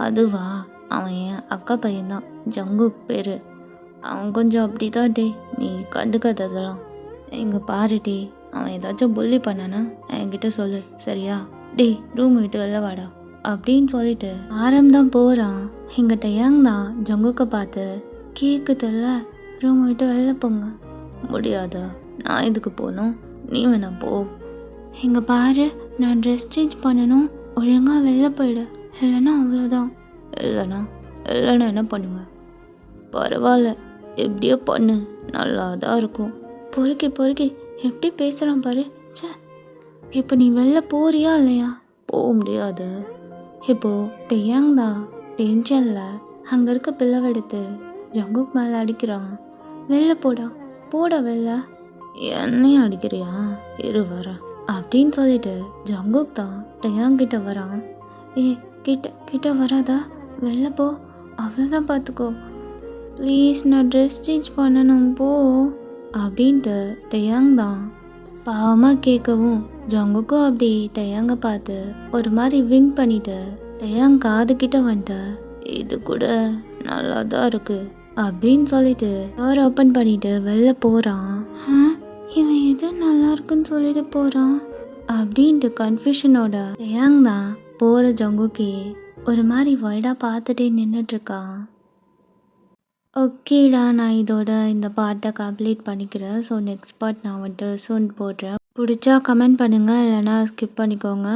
[SPEAKER 1] அதுவா, அவன் என் அக்கா பையன்தான், ஜங்குக் பேர். அவன் கொஞ்சம் அப்படி தான். டே, நீ கண்டுக்காததெல்லாம். இங்கே பாரு டே, அவன் ஏதாச்சும் புள்ளி பண்ணானா என்கிட்ட சொல்லு, சரியா? டே, ரூம் விட்டு வெளில வாடா அப்படின்னு சொல்லிட்டு ஆரம் தான் போகிறான். எங்கள் டயாங் தான் ஜங்குக்கை பார்த்து, கேட்குதில்ல, ரூம் விட்டு வெளில போங்க. முடியாதா? நான் எதுக்கு போகணும், நீ வேணா போ. இங்கே பாரு, நான் ட்ரெஸ் சேஞ்ச் பண்ணணும், ஒழுங்காக வெளில போயிடு, இல்லைன்னா அவ்வளோதான். இல்லைன்னா என்ன பண்ணுவேன்? பரவாயில்ல, எப்படியோ பண்ணு, நல்லா தான் இருக்கும். பொறுக்கி எப்படி பேசுகிறான் பாரு. சே, இப்போ நீ வெளில போறியா இல்லையா? போக முடியாது. இப்போது டயாங் தான் டென்ஷனில் அங்கே இருக்க பிள்ளவை எடுத்து ஜங்குக் மேலே அடிக்கிறான். வெளில போடா வெளில. என்னையும் அடிக்கிறியா? இரு வர அப்படின்னு சொல்லிட்டு ஜங்குக் தான் டயாங் கிட்ட வரான். கிட்ட வராதா, வெளில போ, அவ்வளோதான், பார்த்துக்கோ ப்ளீஸ், நான் ட்ரெஸ் சேஞ்ச் பண்ணணும், போ அப்படின்ட்டு டயாங் தான் பாவமாக கேட்கவும் ஜங்குக்கும் அப்படி டயாங்க பார்த்து ஒரு மாதிரி விங் பண்ணிட்டு டயாங் காது கிட்ட வந்துட்டு, இது கூட நல்லா தான் இருக்கு அப்படின்னு சொல்லிட்டு டோர் ஓப்பன் பண்ணிட்டு வெளில போகிறான். இவன் எது நல்லா இருக்குன்னு சொல்லிட்டு போகிறான் அப்படின்ட்டு கன்ஃபியூஷனோட டயாங் தான் போகிற ஜங்குக்கே ஒரு மாதிரி வைடாக பார்த்துட்டே நின்றுட்டுருக்கான். ஓகேடா, நான் இதோட இந்த பார்ட்டை கம்ப்ளீட் பண்ணிக்கிறேன். ஸோ நெக்ஸ்ட் பார்ட் நான் வந்துட்டு சூன் போடுறேன். பிடிச்சா கமெண்ட் பண்ணுங்கள், இல்லைனா ஸ்கிப் பண்ணிக்கோங்க.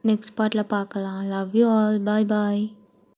[SPEAKER 1] நெக்ஸ்ட் பார்ட்டில் பார்க்கலாம். Love you all, bye bye.